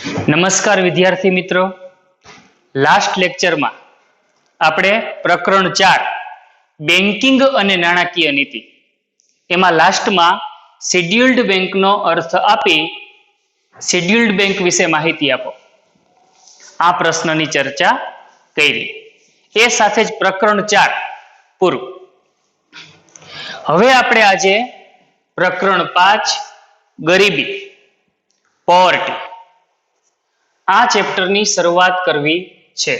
નમસ્કાર વિદ્યાર્થી મિત્રો, લાસ્ટ લેક્ચરમાં આપણે પ્રકરણ 4 બેન્કિંગ અને નાણાકીય નીતિ એમાં લાસ્ટમાં શેડ્યુલ્ડ બેંકનો અર્થ આપી શેડ્યુલ્ડ બેંક વિશે માહિતી આપો આ પ્રશ્નની ચર્ચા કરી. એ સાથે જ પ્રકરણ 4 પૂરું. હવે આપણે આજે પ્રકરણ 5 ગરીબી પોવર્ટી આ ચેપ્ટરની શરૂઆત કરવી છે.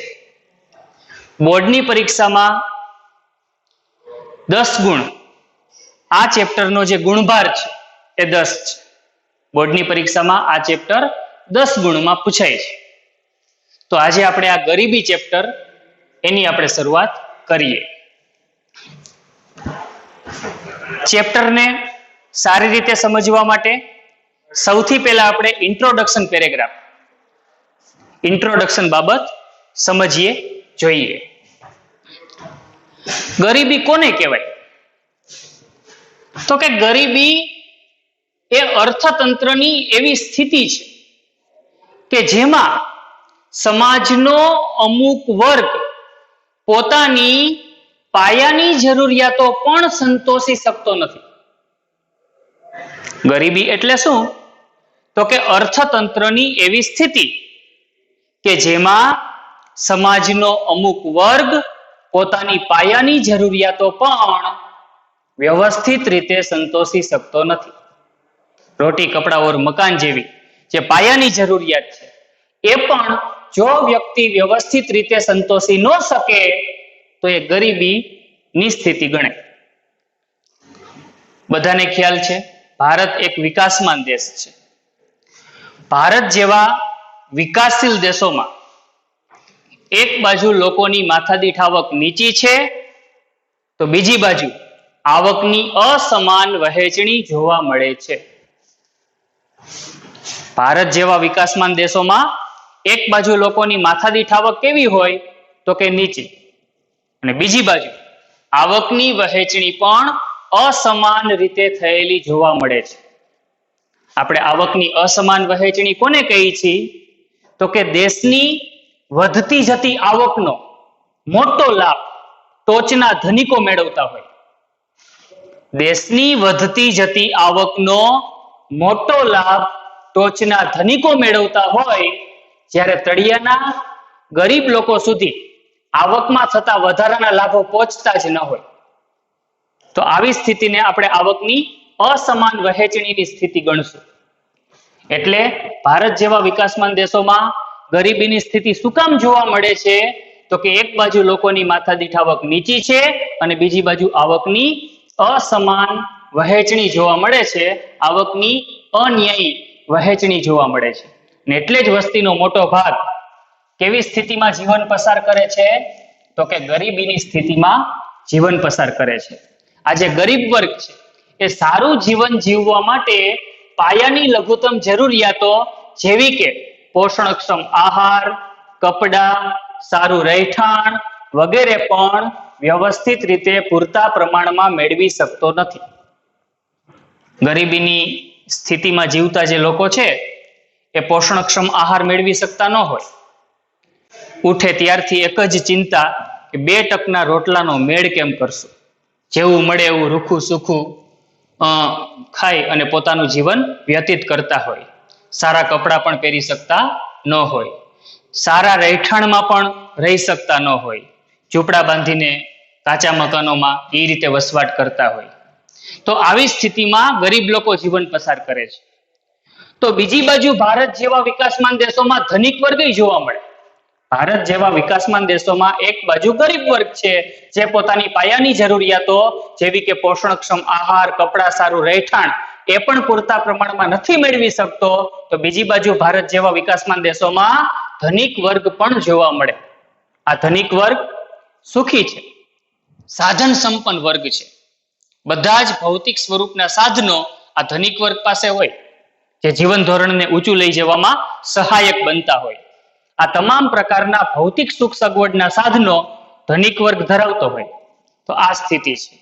બોર્ડની પરીક્ષામાં 10 ગુણ આ ચેપ્ટરનો જે ગુણભાર છે એ 10 છે. બોર્ડની પરીક્ષામાં આ ચેપ્ટર 10 ગુણમાં પૂછાય છે. તો આજે આપણે આ ગરીબી ચેપ્ટર એની આપણે શરૂઆત કરીએ. ચેપ્ટરને સારી રીતે સમજવા માટે સૌથી પહેલા આપણે ઇન્ટ્રોડક્શન પેરેગ્રાફ ઇન્ટ્રોડક્શન બાબત સમજીએ જોઈએ. ગરીબી કોને કહેવાય? તો કે ગરીબી એ અર્થતંત્રની એવી સ્થિતિ છે કે જેમાં સમાજનો અમુક વર્ગ પોતાની પાયાની જરૂરિયાતો પણ સંતોષી શકતો નથી. ગરીબી એટલે શું? તો કે અર્થતંત્રની એવી સ્થિતિ કે જેમાં સમાજનો અમુક વર્ગ પોતાની પાયાની જરૂરિયાતો પણ વ્યવસ્થિત રીતે સંતોષી શકતો નથી. રોટી કપડા ઓર મકાન જેવી જે પાયાની જરૂરિયાત છે એ પણ જો વ્યક્તિ વ્યવસ્થિત રીતે સંતોષી ન શકે તો એ ગરીબીની સ્થિતિ ગણાય. બધાને ખ્યાલ છે ભારત એક વિકાસમાન દેશ છે. ભારત જેવા વિકાસશીલ દેશોમાં એક બાજુ લોકોની માથાદીઠ આવક નીચી છે તો બીજી બાજુ આવકની અસમાન વહેંચણી જોવા મળે છે. ભારત જેવા વિકાસમાન દેશોમાં એક બાજુ લોકોની માથાદીઠ આવક કેવી હોય તો કે નીચી, અને બીજી બાજુ આવકની વહેંચણી પણ અસમાન રીતે થયેલી જોવા મળે છે. આપણે આવકની અસમાન વહેંચણી કોને કહીએ છીએ? તો કે દેશની વધતી જતી આવકનો મોટો લાભ ટોચના ધનિકો મેળવતા હોય. દેશની વધતી જતી આવકનો મોટો લાભ ટોચના ધનિકો મેળવતા હોય, જ્યારે તળિયાના ગરીબ લોકો સુધી આવકમાં થતા વધારાના લાભો પહોંચતા જ ન હોય. તો આવી સ્થિતિને આપણે આવકની અસમાન વહેંચણીની સ્થિતિ ગણશું. એટલે ભારત જેવા વિકાસમાન દેશોમાં ગરીબીની સ્થિતિ શું કામ જોવા મળે છે? તો કે એક બાજુ લોકોની માથાદીઠ આવક નીચી છે અને બીજી બાજુ આવકની અસમાન વહેંચણી જોવા મળે છે, આવકની અન્યાયી વહેંચણી જોવા મળે છે. ને એટલે જ વસ્તીનો મોટો ભાગ કેવી સ્થિતિમાં જીવન પસાર કરે છે? તો કે ગરીબીની સ્થિતિમાં જીવન પસાર કરે છે. આ જે ગરીબ વર્ગ છે એ સારું જીવન જીવવા માટે પાયાની લઘુત્તમ જરૂરિયાતો જેવી કે પોષણક્ષમ આહાર, કપડાં, સારું રહેઠાણ વગેરે પણ વ્યવસ્થિત રીતે પૂરતા પ્રમાણમાં મેળવી શકતો નથી. ગરીબીની સ્થિતિમાં જીવતા જે લોકો છે એ પોષણક્ષમ આહાર મેળવી શકતા ન હોય. ઉઠે ત્યારથી એક જ ચિંતા કે 2 ટકના રોટલાનો મેળ કેમ કરશું. જેવું મળે એવું રૂખું સુખું ખાઈ અને પોતાનું જીવન વ્યતીત કરતા હોય. સારા કપડાં પણ પહેરી શકતા ન હોય, સારા રહેઠાણમાં પણ રહી શકતા ન હોય, ઝૂંપડા બાંધીને કાચા મકાનોમાં એ રીતે વસવાટ કરતા હોય. તો આવી સ્થિતિમાં ગરીબ લોકો જીવન પસાર કરે છે. તો બીજી બાજુ ભારત જેવા વિકાસમાન દેશોમાં ધનિક વર્ગ જોવા મળે. ભારત જેવા વિકાસમાન દેશોમાં એક બાજુ ગરીબ વર્ગ છે જે પોતાની પાયાની જરૂરિયાતો જેવી કે પોષણક્ષમ આહાર, કપડાં, સારું રહેઠાણ એ પણ પૂરતા પ્રમાણમાં નથી મેળવી શકતો. તો બીજી બાજુ ભારત જેવા વિકાસમાન દેશોમાં ધનિક વર્ગ પણ જોવા મળે. આ ધનિક વર્ગ સુખી છે, સાધન સંપન્ન વર્ગ છે. બધા જ ભૌતિક સ્વરૂપના સાધનો આ ધનિક વર્ગ પાસે હોય જે જીવન ધોરણને ઊંચું લઈ જવામાં સહાયક બનતા હોય. આ તમામ પ્રકારના ભૌતિક સુખ સગવડના સાધનો ધનિક વર્ગ ધરાવતો હોય. તો આ સ્થિતિ છે.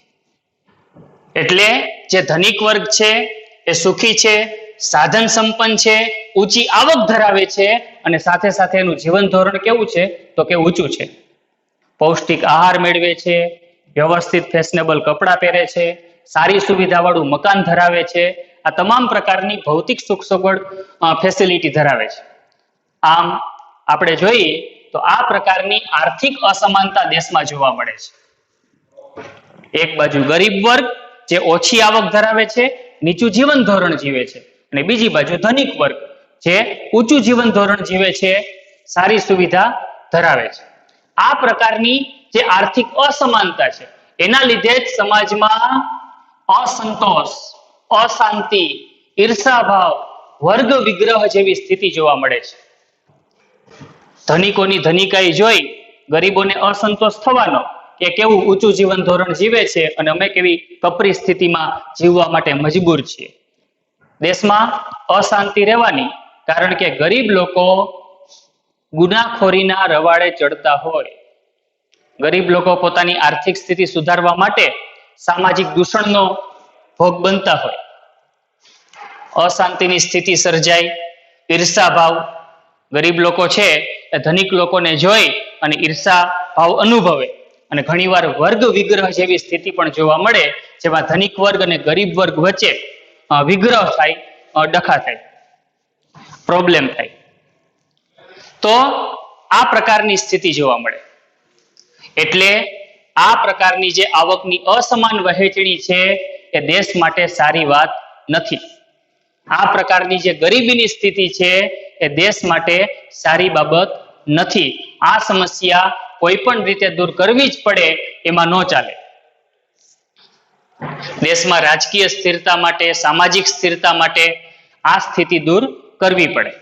એટલે જે ધનિક વર્ગ છે એ સુખી છે, સાધન સંપન્ન છે, ઊંચી આવક ધરાવે છે અને સાથે સાથે એનું જીવન ધોરણ કેવું છે તો કે ઊંચું છે. પૌષ્ટિક આહાર મેળવે છે, વ્યવસ્થિત ફેશનેબલ કપડાં પહેરે છે, સારી સુવિધાવાળું મકાન ધરાવે છે, આ તમામ પ્રકારની ભૌતિક સુખ સગવડ ફેસિલિટી ધરાવે છે. આમ આપણે જોઈએ તો આ પ્રકારની આર્થિક અસમાનતા દેશમાં જોવા મળે છે. એક બાજુ ગરીબ વર્ગ જે ઓછી આવક ધરાવે છે, નીચું જીવન ધોરણ જીવે છે, અને બીજી બાજુ ધનિક વર્ગ જે ઊંચું જીવન ધોરણ જીવે છે, સારી સુવિધા ધરાવે છે. આ પ્રકારની જે આર્થિક અસમાનતા છે એના લીધે જ સમાજમાં અસંતોષ, અશાંતિ, ઈર્ષાભાવ, વર્ગ વિગ્રહ જેવી સ્થિતિ જોવા મળે છે. ધનિકોની ધનિકાઈ જોઈ ગરીબોને અસંતોષ થવાનો કે કેવું ઊંચું જીવન ધોરણ જીવે છે અને અમે કેવી કપરી સ્થિતિમાં જીવવા માટે મજબૂર છીએ. દેશમાં અશાંતિ રહેવાની કારણ કે ગરીબ લોકો ગુનાખોરીના રવાડે ચડતા હોય, ગરીબ લોકો પોતાની આર્થિક સ્થિતિ સુધારવા માટે સામાજિક દૂષણનો ભોગ બનતા હોય, અશાંતિની સ્થિતિ સર્જાય, ઈર્ષાભાવ, ગરીબ લોકો છે એ ધનિક લોકોને જોઈ અને ઈર્ષા ભાવ અનુભવે અને ઘણીવાર વર્ગ વિગ્રહ જેવી સ્થિતિ પણ જોવા મળે, જેમાં ધનિક વર્ગ અને ગરીબ વર્ગ વચ્ચે વિગ્રહ થાય, ડખા થાય, પ્રોબ્લેમ થાય. તો આ પ્રકારની સ્થિતિ જોવા મળે. એટલે આ પ્રકારની જે આવકની અસમાન વહેંચણી છે એ દેશ માટે સારી વાત નથી. આ પ્રકારની જે ગરીબીની સ્થિતિ છે એ દેશ માટે સારી બાબત નથી. આ સમસ્યા કોઈ પણ રીતે દૂર કરવી જ પડે, એમાં ન ચાલે. દેશમાં રાજકીય સ્થિરતા માટે, સામાજિક સ્થિરતા માટે આ સ્થિતિ દૂર કરવી પડે.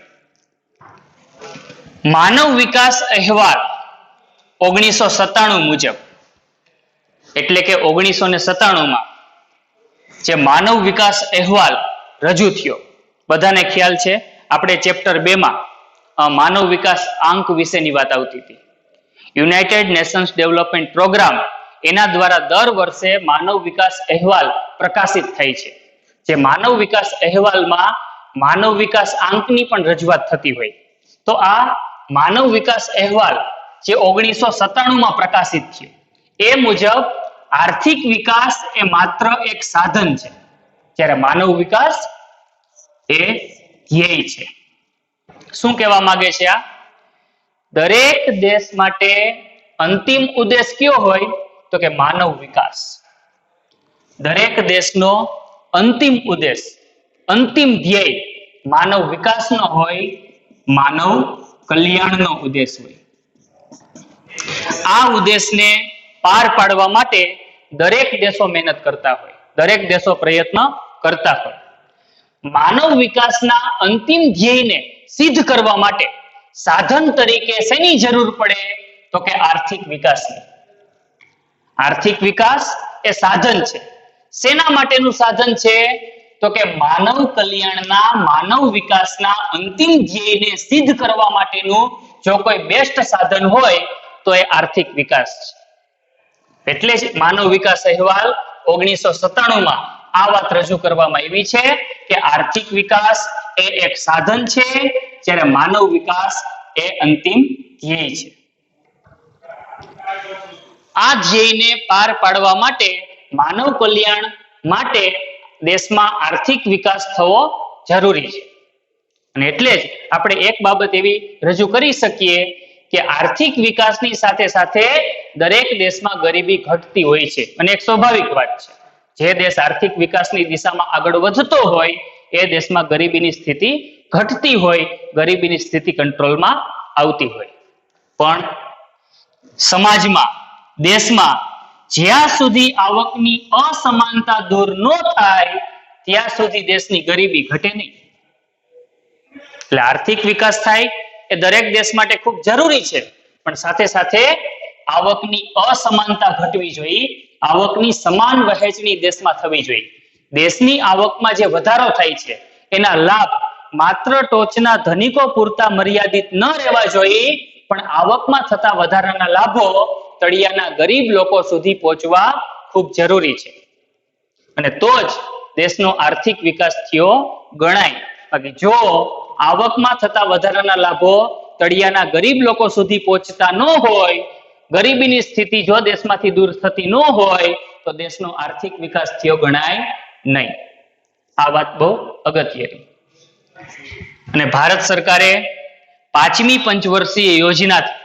માનવ વિકાસ અહેવાલ 1997 મુજબ, એટલે કે 1997 જે માનવ વિકાસ અહેવાલ રજૂ થયો, બધાને ખ્યાલ છે આપણે ચેપ્ટર 2 માનવ વિકાસ આંક વિશેની વાત આવતી હતી. યુનાઇટેડ નેશન્સ ડેવલપમેન્ટ પ્રોગ્રામ એના દ્વારા દર વર્ષે માનવ વિકાસ અહેવાલ પ્રકાશિત થાય છે. જે માનવ વિકાસ અહેવાલમાં માનવ વિકાસ આંકની પણ રજૂઆત થતી હોય. તો આ માનવ વિકાસ અહેવાલ જે 1997 પ્રકાશિત થયો એ મુજબ આર્થિક વિકાસ એ માત્ર એક સાધન છે, જ્યારે માનવ વિકાસ એ ધ્યેય છે. શું કહેવા માંગે છે આ? દરેક દેશ માટે અંતિમ ઉદ્દેશ કયો હોય તો કે માનવ વિકાસ. દરેક દેશનો અંતિમ ઉદ્દેશ, અંતિમ ધ્યેય માનવ વિકાસનો હોય, માનવ કલ્યાણનો ઉદ્દેશ હોય. આ ઉદ્દેશને પાર પાડવા માટે દરેક દેશો મહેનત કરતા હોય, દરેક દેશો પ્રયત્ન કરતા હોય. માનવ વિકાસના અંતિમ ધ્યેયને સિદ્ધ કરવા માટે સાધન તરીકે શેની જરૂર પડે તો કે આર્થિક વિકાસની. આર્થિક વિકાસ એ સાધન છે. શેના માટેનું સાધન છે તો કે માનવ કલ્યાણના, માનવ વિકાસના અંતિમ ધ્યેયને સિદ્ધ કરવા માટેનું જો કોઈ બેસ્ટ સાધન હોય તો એ આર્થિક વિકાસ છે. એટલે જ માનવ વિકાસ અહેવાલ 1997 આ વાત રજૂ કરવામાં આવી છે કે આર્થિક વિકાસ એ એક સાધન છે, જ્યારે માનવ વિકાસ એ અંતિમ ધ્યેય છે. આ ધ્યેયને પાર પાડવા માટે, માનવ કલ્યાણ માટે દેશમાં આર્થિક વિકાસ થવો જરૂરી છે. અને એટલે જ આપણે એક બાબત એવી રજૂ કરી શકીએ કે આર્થિક વિકાસની સાથે સાથે દરેક દેશમાં ગરીબી ઘટતી હોય છે, અને એક સ્વાભાવિક વાત છે. જે દેશ આર્થિક વિકાસની દિશામાં આગળ વધતો હોય એ દેશમાં ગરીબીની સ્થિતિ ઘટતી હોય, ગરીબીની સ્થિતિ કંટ્રોલમાં આવતી હોય. પણ સમાજમાં, દેશમાં જ્યાં સુધી આવકની અસમાનતા દૂર ન થાય ત્યાં સુધી દેશની ગરીબી ઘટે નહીં. એટલે આર્થિક વિકાસ થાય એ દરેક દેશ માટે ખૂબ જરૂરી છે, પણ સાથે સાથે આવકની અસમાનતા ઘટવી જોઈએ, આવકની સમાન વહેંચણી દેશમાં થવી જોઈએ. દેશની આવકમાં જે વધારો થાય છે એના લાભ માત્ર ટોચના ધનિકો પૂરતા મર્યાદિત ન રહેવા જોઈએ, પણ આવકમાં થતા વધારાના લાભો તળિયાના ગરીબ લોકો સુધી પહોંચવા ખૂબ જરૂરી છે. અને તો જ દેશનો આર્થિક વિકાસ થયો ગણાય. બાકી જો આવકમાં થતા વધારાના લાભો તળિયાના ગરીબ લોકો સુધી પહોંચતા ન હોય, ગરીબીની સ્થિતિ જો દેશમાંથી દૂર થતી ન હોય, તો દેશનો આર્થિક વિકાસ થયો ગણાય નહીં. આ વાત બહુ અગત્યની. અને ભારત સરકારે 5મી પંચવર્ષીય યોજનાથી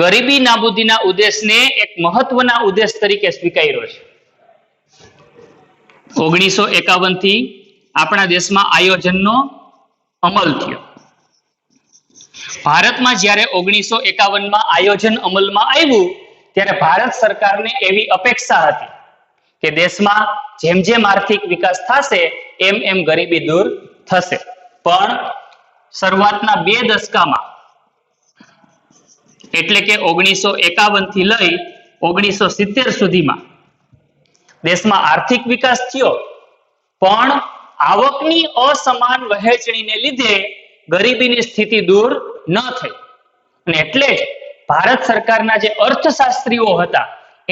ગરીબી નાબૂદીના ઉદ્દેશને એક મહત્વના ઉદ્દેશ તરીકે સ્વીકાર્યો છે. 1951 થી આપણા દેશમાં આયોજનનો અમલ થયો. ભારતમાં જ્યારે 1951માં આયોજન અમલમાં આવ્યું ત્યારે ભારત સરકારને એવી અપેક્ષા હતી કે દેશમાં જેમ જેમ આર્થિક વિકાસ થશે એમ એમ ગરીબી દૂર થશે. પણ શરૂઆતના 2 દશકામાં એટલે કે 1951 થી લઈ 1970 સુધીમાં દેશમાં આર્થિક વિકાસ થયો, પણ આવકની અસમાન વહેંચણીને લીધે ગરીબીની સ્થિતિ દૂર ન થઈ. અને એટલે જ ભારત સરકારના જે અર્થશાસ્ત્રીઓ હતા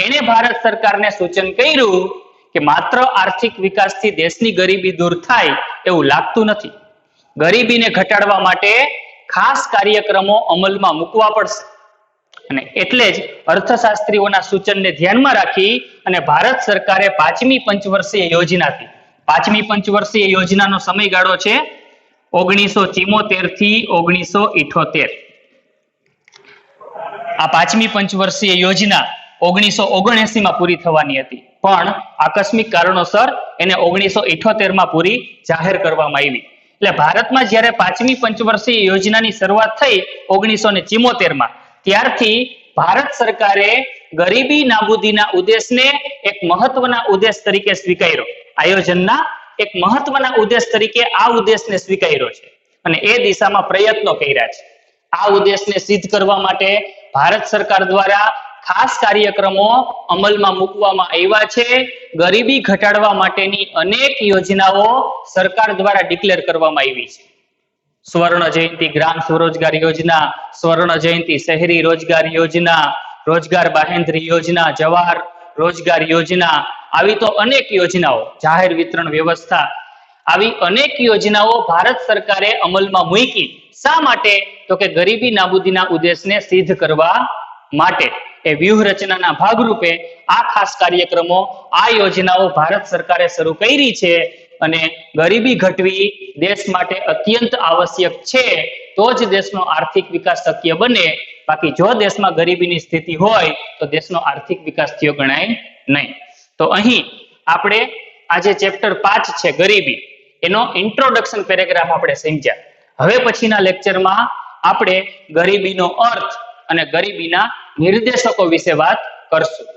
એણે ભારત સરકારને સૂચન કર્યું કે માત્ર આર્થિક વિકાસથી દેશની ગરીબી દૂર થાય એવું લાગતું નથી. ગરીબીને ઘટાડવા માટે ખાસ કાર્યક્રમો અમલમાં મૂકવા પડશે. અને એટલે જ અર્થશાસ્ત્રીઓના સૂચનને ધ્યાનમાં રાખી અને ભારત સરકારે 5મી પંચવર્ષીય યોજનાથી, 5મી પંચવર્ષીય યોજનાનો સમયગાળો છે 1974 થી 1978. આ 5મી પંચવર્ષીય યોજના 1979 માં પૂરી થવાની હતી, પણ આકસ્મિક કારણોસર એને 1978 માં પૂરી જાહેર કરવામાં આવી. એટલે ભારતમાં જ્યારે 5મી પંચવર્ષીય યોજનાની શરૂઆત થઈ 1974 માં, ત્યારથી ભારત સરકારે ગરીબી નાબૂદીના ઉદ્દેશને એક મહત્વના ઉદ્દેશ તરીકે સ્વીકાર્યો. આયોજનના એક મહત્વના ઉદ્દેશ તરીકે આ ઉદ્દેશને સ્વીકાર્યો છે અને એ દિશામાં પ્રયત્નો કર્યા છે. આ ઉદ્દેશને સિદ્ધ કરવા માટે ભારત સરકાર દ્વારા ખાસ કાર્યક્રમો અમલમાં મૂકવામાં આવ્યા છે. ગરીબી ઘટાડવા માટેની અનેક યોજનાઓ સરકાર દ્વારા ડિક્લેર કરવામાં આવી છે. સ્વર્ણ જયંતિ ગ્રામ સ્વરોજગાર યોજના, સ્વર્ણ જયંતિ શહેરી રોજગાર યોજના, રોજગાર બાહેંધરી યોજના, જવાહર રોજગાર યોજના, આવી તો અનેક યોજનાઓ, જાહેર વિતરણ વ્યવસ્થા, આવી અનેક યોજનાઓ ભારત સરકારે અમલમાં મૂકી. શા માટે? તો કે ગરીબી નાબૂદીના ઉદ્દેશને સિદ્ધ કરવા માટે. એ વ્યૂહરચનાના ભાગરૂપે આ ખાસ કાર્યક્રમો, આ યોજનાઓ ભારત સરકારે શરૂ કરી છે. અને ગરીબી ઘટવી દેશ માટે અત્યંત આવશ્યક છે, તો જ દેશનો આર્થિક વિકાસ શક્ય બને. બાકી જો દેશમાં ગરીબીની સ્થિતિ હોય તો દેશનો આર્થિક વિકાસ થયો ગણાય નહીં. તો અહીં આપણે આજે ચેપ્ટર 5 છે ગરીબી, એનો ઇન્ટ્રોડક્શન પેરેગ્રાફ આપણે સમજ્યા. હવે પછીના લેક્ચરમાં આપણે ગરીબીનો અર્થ અને ગરીબીના નિર્દેશકો વિશે વાત કરશું.